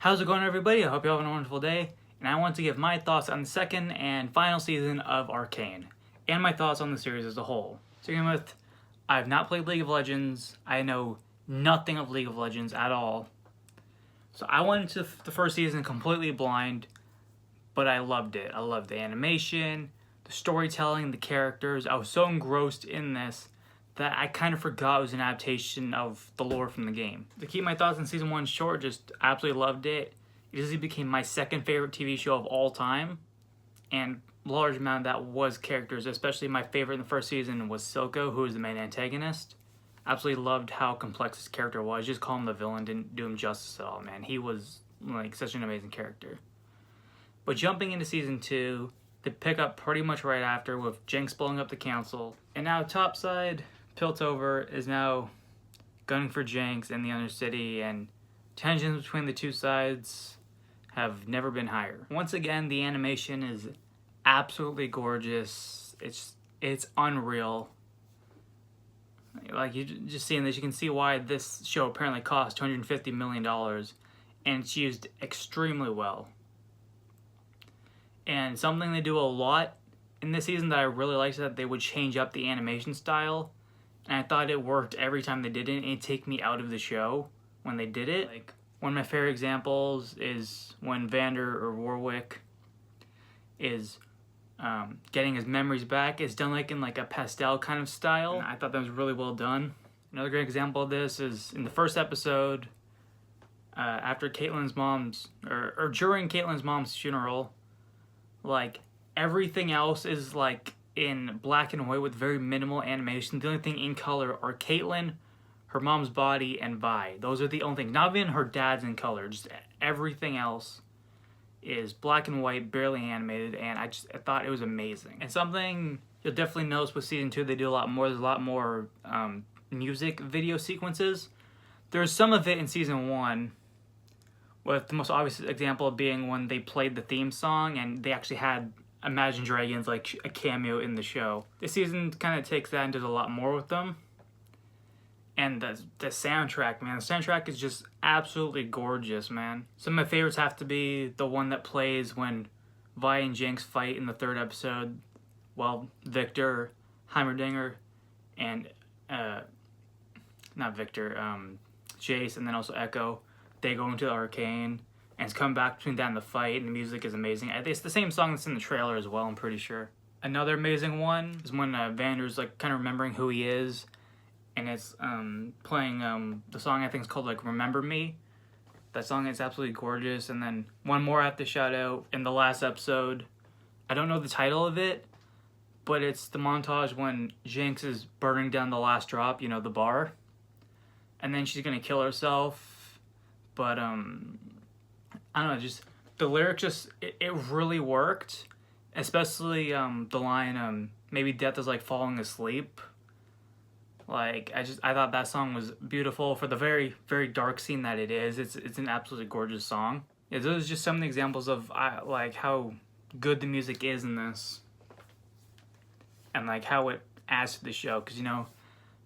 How's it going, everybody? I hope you're having a wonderful day, and I want to give my thoughts on the second and final season of ARCANE, and my thoughts on the series as a whole. So begin with, I have not played League of Legends. I know nothing of League of Legends at all. So I went into the first season completely blind, but I loved it. I loved the animation, the storytelling, the characters. I was so engrossed in this that I kind of forgot it was an adaptation of the lore from the game. To keep my thoughts on season 1 short, just absolutely loved it. It easily became my second favorite TV show of all time, and a large amount of that was characters, especially my favorite in the first season was Silco, who was the main antagonist. Absolutely loved how complex his character was. Just call him the villain didn't do him justice at all, man. He was like such an amazing character. But jumping into season 2, they pick up pretty much right after with Jinx blowing up the council, and now topside, Piltover is now gunning for Jinx in the Undercity, and tensions between the two sides have never been higher. Once again, the animation is absolutely gorgeous. It's unreal. Like, you just seeing this, you can see why this show apparently cost $250 million, and it's used extremely well. And something they do a lot in this season that I really liked is that they would change up the animation style. And I thought it worked every time they did it. It'd take me out of the show when they did it. Like, one of my favorite examples is when Vander or Warwick is getting his memories back. It's done like in like a pastel kind of style. And I thought that was really well done. Another great example of this is in the first episode, after Caitlyn's mom's, or during Caitlyn's mom's funeral, like everything else is like in black and white with very minimal animation. The only thing in color are Caitlyn, her mom's body, and Vi. Those are the only things. Not even her dad's in color. Just everything else is black and white, barely animated, and I thought it was amazing. And something you'll definitely notice with season 2, they do a lot more. There's a lot more music video sequences. There's some of it in season 1, with the most obvious example being when they played the theme song and they actually had Imagine Dragons like a cameo in the show. This season kind of takes that and does a lot more with them. And the soundtrack, man, the soundtrack is just absolutely gorgeous, man. Some of my favorites have to be the one that plays when Vi and Jinx fight in the 3rd episode. Well, Victor, Heimerdinger, and not Victor, Jace, and then also Echo, they go into the Arcane. And it's come back between that and the fight, and the music is amazing. It's the same song that's in the trailer as well, I'm pretty sure. Another amazing one is when Vander's like kind of remembering who he is, and it's playing the song I think is called like Remember Me. That song is absolutely gorgeous. And then one more I have to shout out in the last episode. I don't know the title of it, but it's the montage when Jinx is burning down the last drop, you know, the bar, and then she's gonna kill herself, but I don't know, just the lyrics it really worked, especially the line maybe death is like falling asleep. Like I thought that song was beautiful for the very, very dark scene that it is. It's an absolutely gorgeous song. Yeah, those are just some of the examples of like how good the music is in this, and like how it adds to the show. Because, you know,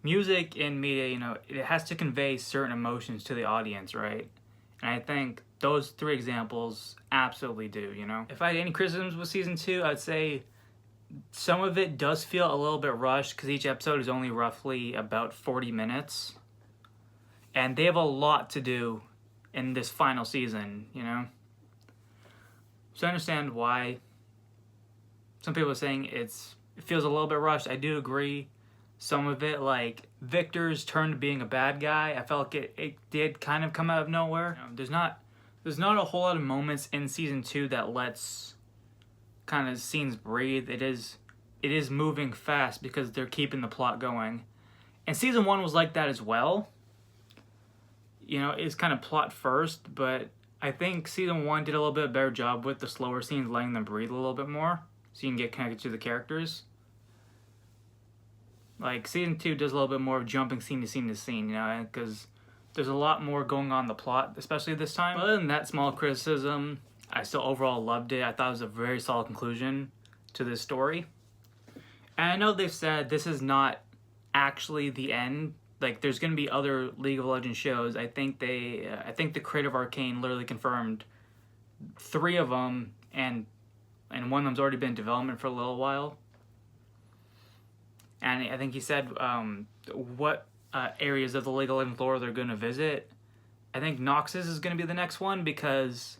music in media, you know, it has to convey certain emotions to the audience, right? And I think those 3 examples absolutely do, you know? If I had any criticisms with season 2, I'd say some of it does feel a little bit rushed because each episode is only roughly about 40 minutes. And they have a lot to do in this final season, you know? So I understand why some people are saying it feels a little bit rushed. I do agree. Some of it, like Victor's turn to being a bad guy, I felt like it did kind of come out of nowhere. You know, there's not a whole lot of moments in season 2 that lets kind of scenes breathe. It is moving fast because they're keeping the plot going. And season 1 was like that as well. You know, it's kind of plot first, but I think season 1 did a little bit better job with the slower scenes, letting them breathe a little bit more so you can get connected to the characters. Like, season 2 does a little bit more of jumping scene to scene to scene, you know, because there's a lot more going on in the plot, especially this time. Other than that small criticism, I still overall loved it. I thought it was a very solid conclusion to this story. And I know they've said this is not actually the end like there's gonna be other League of Legends shows. I think the creator of Arcane literally confirmed 3 of them, and one of them's already been in development for a little while. And I think he said what areas of the League of Legends lore they're gonna visit. I think Noxus is gonna be the next one, because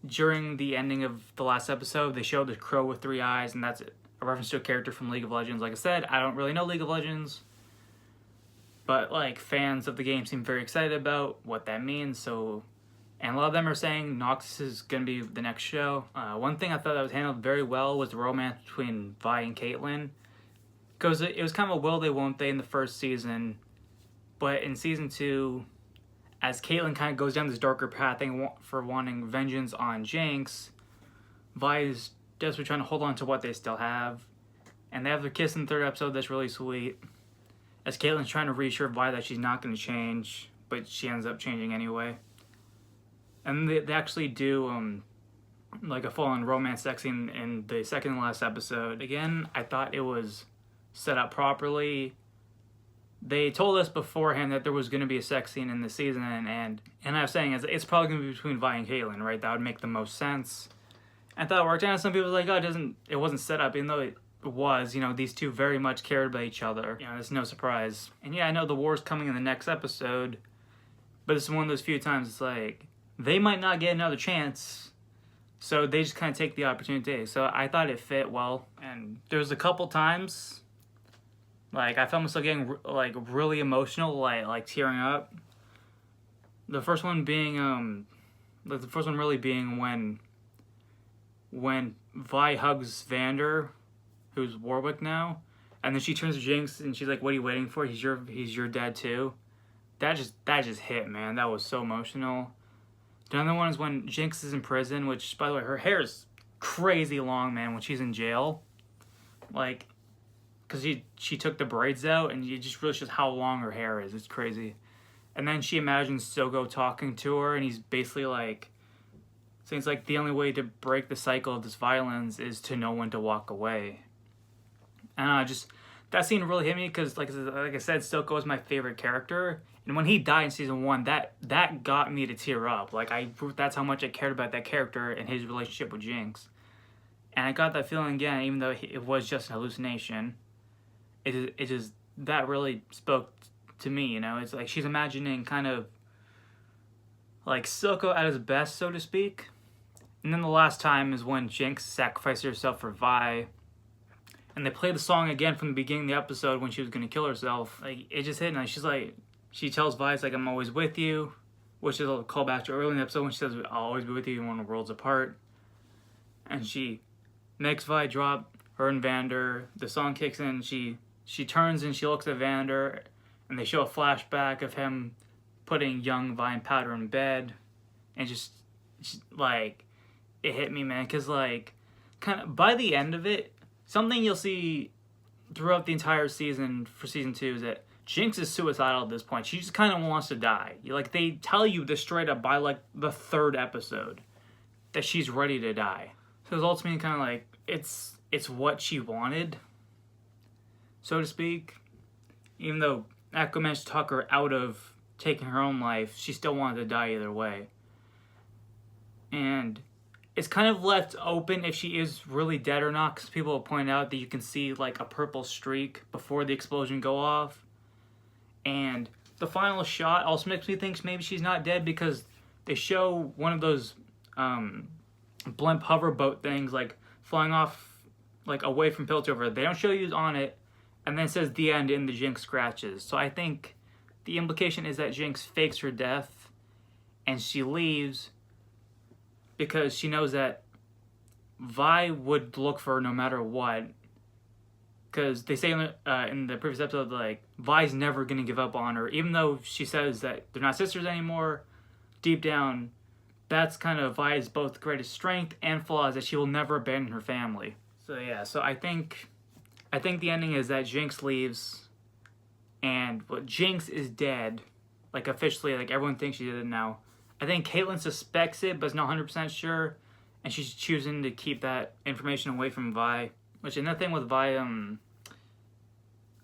during the ending of the last episode, they showed the crow with 3 eyes, and that's a reference to a character from League of Legends. Like I said, I don't really know League of Legends, but like fans of the game seem very excited about what that means. So, and a lot of them are saying Noxus is gonna be the next show. One thing I thought that was handled very well was the romance between Vi and Caitlyn, because it was kind of a will they won't they in the first season, but in season 2, as Caitlyn kind of goes down this darker path for wanting vengeance on Jinx, Vi is desperately trying to hold on to what they still have, and they have their kiss in the 3rd episode. That's really sweet, as Caitlyn's trying to reassure Vi that she's not going to change, but she ends up changing anyway. And they actually do like a full-on romance sex scene in the second and last episode. Again, I thought it was set up properly. They told us beforehand that there was going to be a sex scene in the season, and I was saying it's probably going to be between Vi and Caitlyn, right? That would make the most sense. I thought it worked out. Some people were like, oh, it wasn't set up, even though it was. You know, these two very much cared about each other. You know, it's no surprise. And yeah, I know the war's coming in the next episode, but it's one of those few times it's like, they might not get another chance, so they just kind of take the opportunity. So I thought it fit well, and there was a couple times, like, I found myself getting, like, really emotional, like tearing up. The first one being, really being when Vi hugs Vander, who's Warwick now, and then she turns to Jinx and she's like, "What are you waiting for? He's your dad too." That just hit, man. That was so emotional. The other one is when Jinx is in prison, which, by the way, her hair is crazy long, man, when she's in jail. Like, because she took the braids out, and you just realize just how long her hair is. It's crazy. And then she imagines Soko talking to her, and he's basically like, saying it's like the only way to break the cycle of this violence is to know when to walk away. And that scene really hit me, because like I said, Soko is my favorite character. And when he died in season 1, that got me to tear up. Like, that's how much I cared about that character and his relationship with Jinx. And I got that feeling again, even though it was just an hallucination. It just, that really spoke to me, you know? It's like she's imagining kind of like Soko at his best, so to speak. And then the last time is when Jinx sacrificed herself for Vi. And they play the song again from the beginning of the episode when she was going to kill herself. Like, it just hit, and she's like, she tells Vi, it's like, "I'm always with you," which is a callback to early in the episode when she says, "I'll always be with you even when the world's apart." And she makes Vi drop her and Vander. The song kicks in, she turns and she looks at Vander, and they show a flashback of him putting young Vi and Powder in bed. And just like, it hit me, man, because like, kind of by the end of it, something you'll see throughout the entire season for season 2 is that Jinx is suicidal at this point. She just kind of wants to die. Like, they tell you this straight up by like the 3rd episode that she's ready to die. So it's ultimately kind of like, it's what she wanted, so to speak. Even though Echo managed to talk her out of taking her own life, she still wanted to die either way. And it's kind of left open if she is really dead or not, because people will point out that you can see like a purple streak before the explosion go off. And the final shot also makes me think maybe she's not dead, because they show one of those blimp hoverboat things like flying off like away from Piltover. They don't show you on it, and then it says "the end" in the Jinx scratches. So I think the implication is that Jinx fakes her death and she leaves because she knows that Vi would look for her no matter what. Because they say in the previous episode, like, Vi's never going to give up on her. Even though she says that they're not sisters anymore, deep down, that's kind of Vi's both greatest strength and flaws, that she will never abandon her family. So yeah, so I think the ending is that Jinx leaves, and Jinx is dead. Like, officially, like, everyone thinks she did it now. I think Caitlyn suspects it, but is not 100% sure, and she's choosing to keep that information away from Vi. Which, another thing with Vi,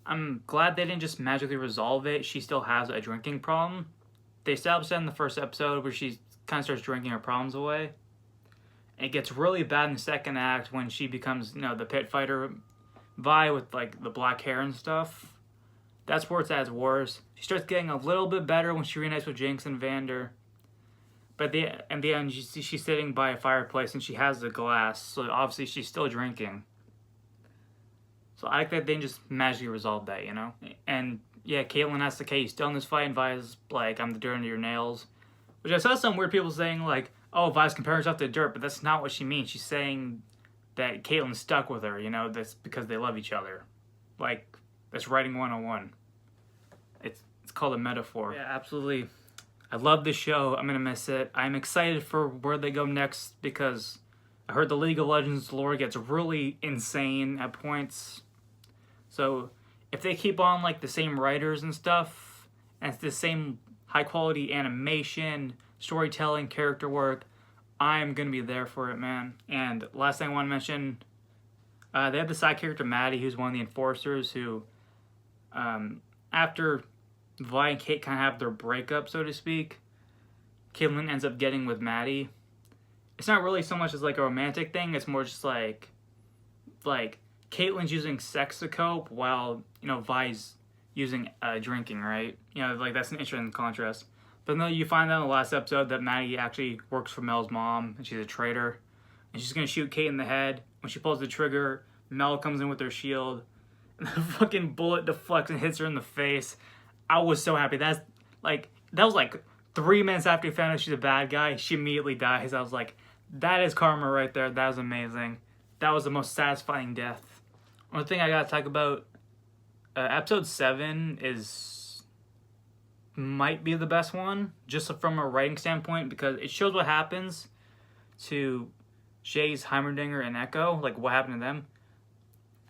I'm glad they didn't just magically resolve it. She still has a drinking problem. They established that in the first episode where she kind of starts drinking her problems away. And it gets really bad in the second act when she becomes, the pit fighter Vi with like the black hair and stuff. That's where it's at its worst. She starts getting a little bit better when she reunites with Jinx and Vander. But in the end, she's sitting by a fireplace and she has the glass, so obviously she's still drinking. So I like that they just magically resolved that, And yeah, Caitlyn has to, you still in this fight, and Vi's like, I'm the dirt under your nails. Which I saw some weird people saying like, oh, Vi's comparing herself to dirt, but that's not what she means. She's saying that Caitlyn's stuck with her, that's because they love each other. Like, that's writing 101. It's called a metaphor. Yeah, absolutely. I love this show. I'm going to miss it. I'm excited for where they go next because I heard the League of Legends lore gets really insane at points. So if they keep on like the same writers and stuff, and it's the same high quality animation, storytelling, character work, I'm going to be there for it, man. And last thing I want to mention, they have the side character Maddie, who's one of the enforcers who, after Vi and Kate kind of have their breakup, so to speak, Caitlyn ends up getting with Maddie. It's not really so much as like a romantic thing. It's more just like Caitlyn's using sex to cope while, Vi's using drinking, right? Like that's an interesting contrast. But then you find out in the last episode that Maddie actually works for Mel's mom and she's a traitor. And she's going to shoot Kate in the head. When she pulls the trigger, Mel comes in with her shield. And the fucking bullet deflects and hits her in the face. I was so happy. That was like 3 minutes after he found out she's a bad guy. She immediately dies. I was like, that is karma right there. That was amazing. That was the most satisfying death. One thing I gotta talk about, episode 7 might be the best one, just from a writing standpoint, because it shows what happens to Jace, Heimerdinger, and Echo, like what happened to them.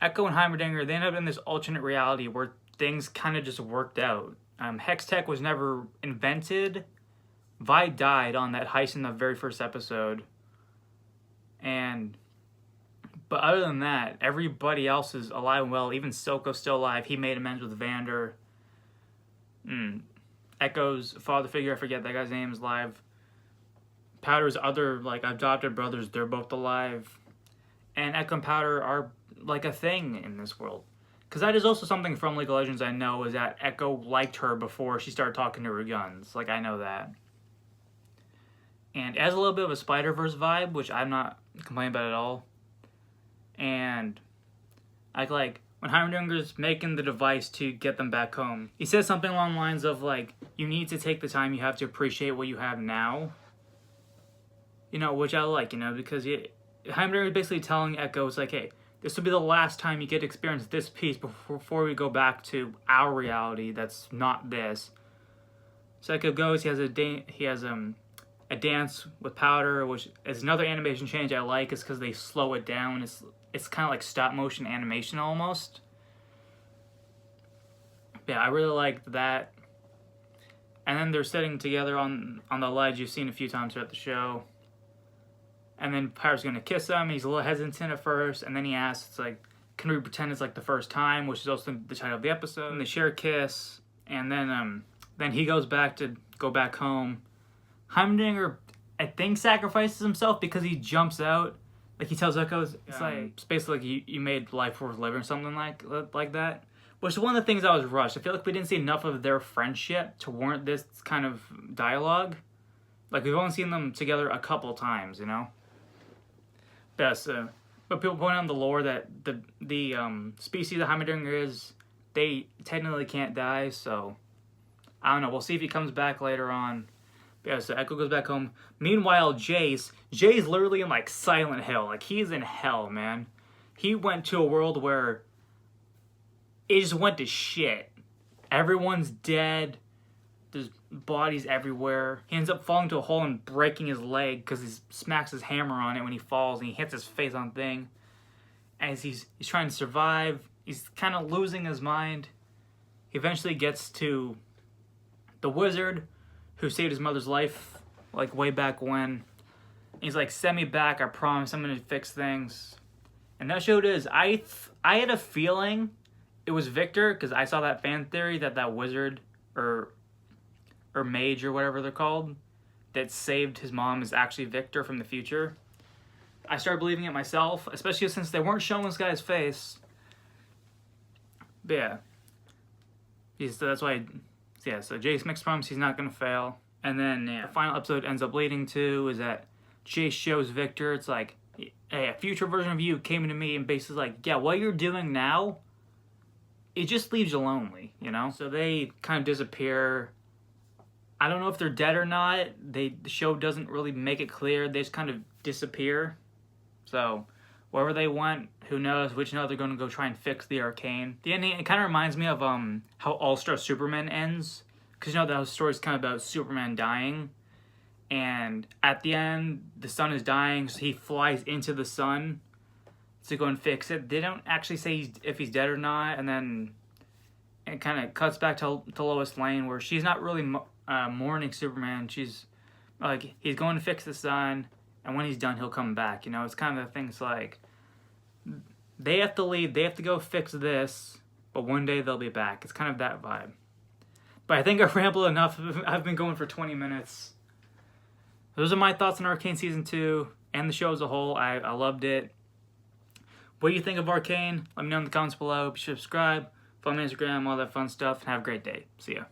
Echo and Heimerdinger, they end up in this alternate reality where things kind of just worked out. Hex Tech was never invented. Vi died on that heist in the very first episode. But other than that, everybody else is alive and well. Even Silco's still alive. He made amends with Vander. Echo's father figure, I forget that guy's name, is alive. Powder's other, adopted brothers, they're both alive. And Echo and Powder are, a thing in this world. Because that is also something from League of Legends I know, is that Echo liked her before she started talking to her guns. I know that. And it has a little bit of a Spider-Verse vibe, which I'm not complaining about at all. And when Heimerdinger's making the device to get them back home, he says something along the lines of, you need to take the time you have to appreciate what you have now. Which I like, because Heimerdinger is basically telling Echo, it's hey, this will be the last time you get to experience this piece before we go back to our reality that's not this. So Echo goes, he has a dance with Powder, which is another animation change I like, is because they slow it down. It's kind of like stop motion animation almost. Yeah, I really liked that. And then they're sitting together on the ledge you've seen a few times throughout the show. And then Powder's going to kiss him. He's a little hesitant at first. And then he asks, can we pretend it's the first time? Which is also the title of the episode. And they share a kiss. And then he goes back home. Heimerdinger, I think, sacrifices himself because he jumps out. He tells Echo, it's basically you made life worth living or something like that. Which is one of the things I was rushed. I feel like we didn't see enough of their friendship to warrant this kind of dialogue. We've only seen them together a couple times, But people point out in the lore that the species that Heimerdinger is, they technically can't die, so I don't know. We'll see if he comes back later on. Yeah, so Echo goes back home. Meanwhile, Jay's literally in Silent Hill. He's in hell, man. He went to a world where it just went to shit. Everyone's dead. There's bodies everywhere. He ends up falling to a hole and breaking his leg because he smacks his hammer on it when he falls and he hits his face on thing. As he's trying to survive, he's kind of losing his mind. He eventually gets to the wizard who saved his mother's life, way back when. He's send me back, I promise I'm going to fix things. And that show it is. I had a feeling it was Victor, because I saw that fan theory that wizard or mage or whatever they're called that saved his mom is actually Victor from the future. I started believing it myself, especially since they weren't showing this guy's face. But yeah, that's why. Yeah, so Jace makes promise he's not gonna fail, and then the final episode ends up leading to is that Jace shows Victor. It's like, hey, a future version of you came into me and basically like, yeah, what you're doing now, it just leaves you lonely, you know? So they kind of disappear. I don't know if they're dead or not. The show doesn't really make it clear. They just kind of disappear. So wherever they went, who knows? Which know they're going to go try and fix the Arcane. The ending, it kind of reminds me of how All-Star Superman ends. Because you know that story's kind of about Superman dying. And at the end, the sun is dying, so he flies into the sun to go and fix it. They don't actually say if he's dead or not. And then it kind of cuts back to Lois Lane, where she's not really mourning Superman. She's like, he's going to fix the sun, and when he's done, he'll come back. You know, it's kind of the things like, they have to leave, they have to go fix this, but one day they'll be back. It's kind of that vibe. But I think I've rambled enough. I've been going for 20 minutes. Those are my thoughts on Arcane Season 2 and the show as a whole. I loved it. What do you think of Arcane? Let me know in the comments below. Be sure to subscribe, follow me on Instagram, all that fun stuff, and have a great day. See ya.